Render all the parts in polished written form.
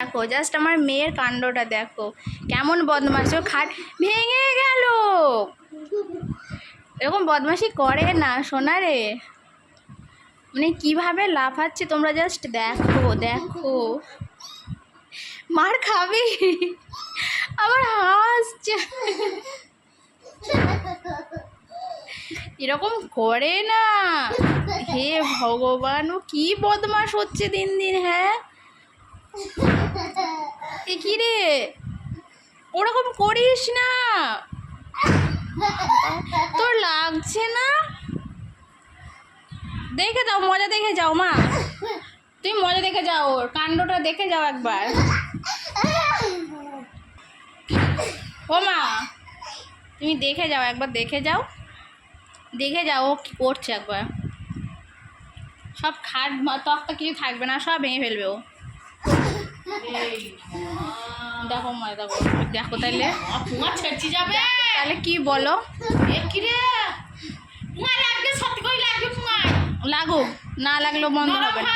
দেখো জাস্ট আমার মেয়ের কাণ্ডটা দেখো, কেমন বদমাশ, ও খাট ভেঙে গেল। এরকম বদমাশি করে না সোনা রে, মানে কিভাবে লাফাচ্ছে তোমরা জাস্ট দেখো দেখো। মার খাবি, আবার হাসছে। এরকম করে না, হে ভগবান, ও কি বদমাশ হচ্ছে দিন দিন। হ্যাঁ এ কি রে, ওরকম করিস না, তোর লাগছে না? দেখে দাও, মজা দেখে যাও মা, তুমি মজা দেখে যাও, ওর কাণ্ডটা দেখে যাও একবার। ও মা, তুমি দেখে যাও একবার, দেখে যাও, দেখে যাও ও কি করছে একবার। সব খাট তক্তা কিছু থাকবে না, সব ভেঙে ফেলবে ও। দেখো মা, দেখো দেখো, তাইলে তাহলে কি বলো? লাগুক, না লাগলেও বন্ধ হবে না।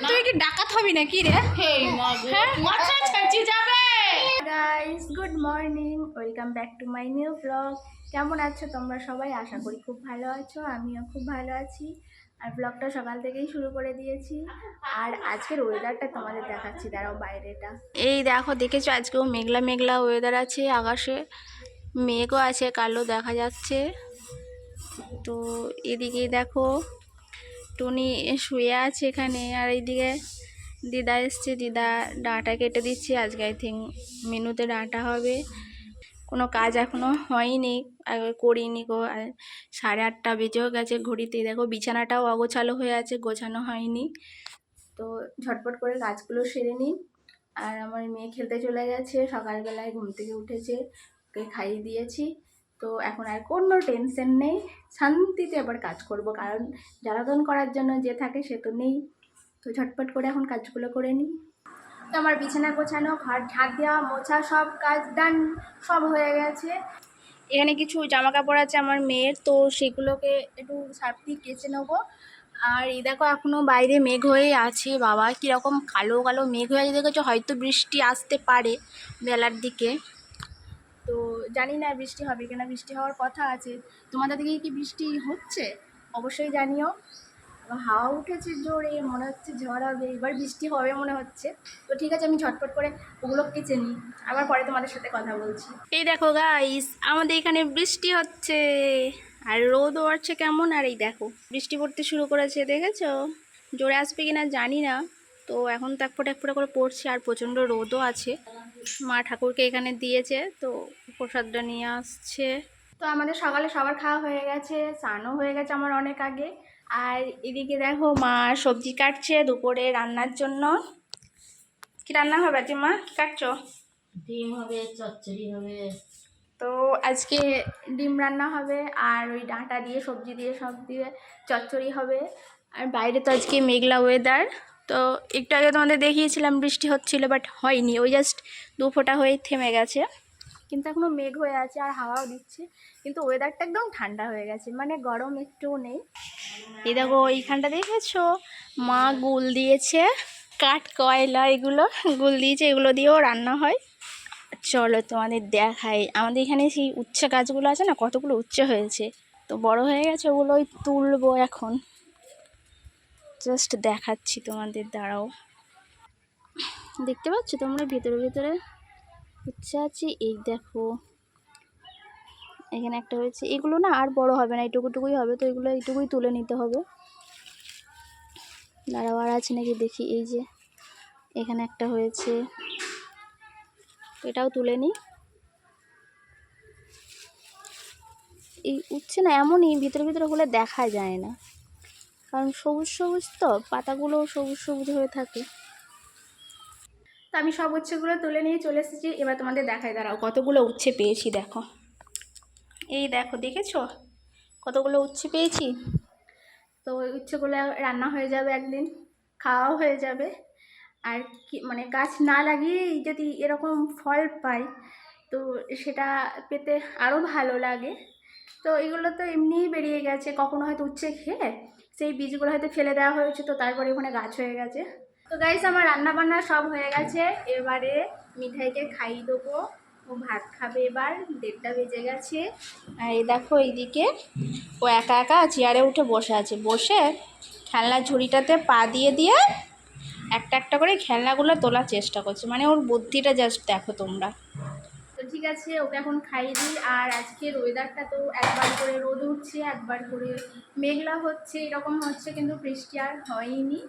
তুই কি ডাকাত হবি না কি রে? Guys, good morning, welcome back to my new blog. কেমন আছো তোমরা সবাই? আশা করি খুব ভালো আছো, আমিও খুব ভালো আছি। আর ব্লগটা সকাল থেকেই শুরু করে দিয়েছি। আর আজকের ওয়েদারটা তোমাদের দেখাচ্ছি, দাঁড়াও বাইরেটা। এই দেখো, দেখেছো আজকেও মেঘলা মেঘলা ওয়েদার আছে, আকাশে মেঘও আছে, কালো দেখা যাচ্ছে। তো এদিকে দেখো টুনি শুয়ে আছে এখানে, আর এইদিকে দিদা এসছে, দিদা ডাঁটা কেটে দিচ্ছে। আজকে আই থিঙ্ক মেনুতে ডাঁটা হবে। কোনো কাজ এখনও হয়নি, করিনি গো। 8:30 বেজেও গেছে ঘড়িতে। দেখো বিছানাটাও অগোছালো হয়ে আছে, গোছানো হয়নি। তো ঝটপট করে কাজগুলো সেরে নিই। আর আমার মেয়ে খেলতে চলে গেছে, সকালবেলায় ঘুম থেকে উঠেছে, ওকে খাইয়ে দিয়েছি। তো এখন আর কোনো টেনশন নেই, শান্তিতে আবার কাজ করব, কারণ জ্বালাতন করার জন্য যে থাকে সে তো নেই। তো ঝটপট করে এখন কাজগুলো করে নিই। তো আমার বিছানা গোছানো, ঘর ঝাঁট দেওয়া, মোছা, সব কাজ ডান, সব হয়ে গেছে। এখানে কিছু জামা কাপড় আছে আমার মেয়ের, তো সেগুলোকে একটু সার্ফ দিয়ে কেচে নেবো। আর এই দেখো এখনও বাইরে মেঘ হয়ে আছে, বাবা কীরকম কালো কালো মেঘ হয়ে আছে দেখেছো, হয়তো বৃষ্টি আসতে পারে বেলার দিকে। তো জানি না বৃষ্টি হবে কিনা, বৃষ্টি হওয়ার কথা আছে। তোমাদের দিকে কি বৃষ্টি হচ্ছে? অবশ্যই জানিও। হাওয়া উঠেছে জোরে, মনে হচ্ছে ঝড় হবে, এবার বৃষ্টি হবে মনে হচ্ছে। তো ঠিক আছে, আমি ঝটপট করে ওগুলো কেচে নিই, আবার পরে তোমাদের সাথে কথা বলছি। এই দেখো গাইস, আমাদের এখানে বৃষ্টি হচ্ছে, আর রোদও আসছে কেমন। আর এই দেখো বৃষ্টি পড়তে শুরু করেছে, দেখেছো? জোরে আসবে কিনা জানি না। তো এখন তো এক ফোঁটা করে পড়ছে, আর প্রচণ্ড রোদও আছে। মা ঠাকুরকে এখানে দিয়েছে, তো প্রসাদটা নিয়ে আসছে। তো আমাদের সকালে সবার খাওয়া হয়ে গেছে, স্নানও হয়ে গেছে আমার অনেক আগে। আর এদিকে দেখো মা সবজি কাটছে দুপুরে রান্নার জন্য। কি রান্না হবে আজকে মা, কি কাটছো? ডিম হবে, চচ্চড়ি হবে। তো আজকে ডিম রান্না হবে, আর ওই ডাঁটা দিয়ে সবজি দিয়ে সব দিয়ে চচ্চড়ি হবে। আর বাইরে তো আজকে মেঘলা ওয়েদার। তো একটু আগে তোমাদের দেখিয়েছিলাম বৃষ্টি হচ্ছিল, বাট হয়নি, ওই জাস্ট 2 ফোঁটা হয়ে থেমে গেছে। কিন্তু এখনও মেঘ হয়ে আছে আর হাওয়াও দিচ্ছে, কিন্তু ওয়েদারটা একদম ঠান্ডা হয়ে গেছে, মানে গরম একটুও নেই। এই দেখো এইখানটা দেখেছো, মা গুল দিয়েছে, কাঠ কয়লা এগুলো গুল দিয়েছে, এগুলো দিয়েও রান্না হয়। চলো তোমাদের দেখাই, আমাদের এখানে সেই উচ্ছে গাছগুলো আছে না, কতগুলো উচ্ছে হয়েছে, তো বড় হয়ে গেছে, ওগুলোই তুলবো এখন। জাস্ট দেখাচ্ছি তোমাদের, দাঁড়াও। দেখতে পাচ্ছ তোমরা ভিতরে ভিতরে উচ্ছে আছে, এই দেখো এখানে একটা হয়েছে। এগুলো না আর বড় হবে না, এইটুকুটুকুই হবে, তো এগুলো এইটুকুই তুলে নিতে হবে। দাঁড়াও আর আছে নাকি দেখি, এই যে এখানে একটা হয়েছে, এটাও তুলে নিই। এই উচ্ছে না এমনই ভিতরে ভিতরে হলে দেখা যায় না, কারণ সবুজ সবুজ তো পাতাগুলো সবুজ সবুজ হয়ে থাকে। তো আমি সব উচ্ছেগুলো তুলে নিয়ে চলে এসেছি, এবার তোমাদের দেখাই, দাঁড়াও কতগুলো উচ্ছে পেয়েছি দেখো। এই দেখো, দেখেছো কতগুলো উচ্ছে পেয়েছি। তো ওই উচ্ছেগুলো রান্না হয়ে যাবে একদিন, খাওয়াও হয়ে যাবে। আর কি মানে গাছ না লাগিয়েই যদি এরকম ফল পাই, তো সেটা পেতে আরও ভালো লাগে। তো এগুলো তো এমনিই বেরিয়ে গেছে, কখনো হয়তো উচ্ছে খেয়ে সেই বীজগুলো হয়তো ফেলে দেওয়া হয়েছে, তো তারপরে ওখানে গাছ হয়ে গেছে। তো গাইস আমার রান্না বান্না সব হয়ে গেছে, এবারে মিঠাইকে খাইয়ে দেবো, ও ভাত খাবে। এবার 1:30টা বেজে গেছে। আর এই দেখো এইদিকে ও একা একা চেয়ারে উঠে বসে আছে, বসে খেলনার ঝুড়িটাতে পা দিয়ে দিয়ে একটা একটা করে খেলনাগুলো তোলার চেষ্টা করছে, মানে ওর বুদ্ধিটা জাস্ট দেখো তোমরা। তো ঠিক আছে, ওকে এখন খাইয়ে দিই। আর আজকের ওয়েদারটা তো একবার করে রোদ উঠছে, একবার করে মেঘলা হচ্ছে, এরকম হচ্ছে, কিন্তু বৃষ্টি আর হয়নি।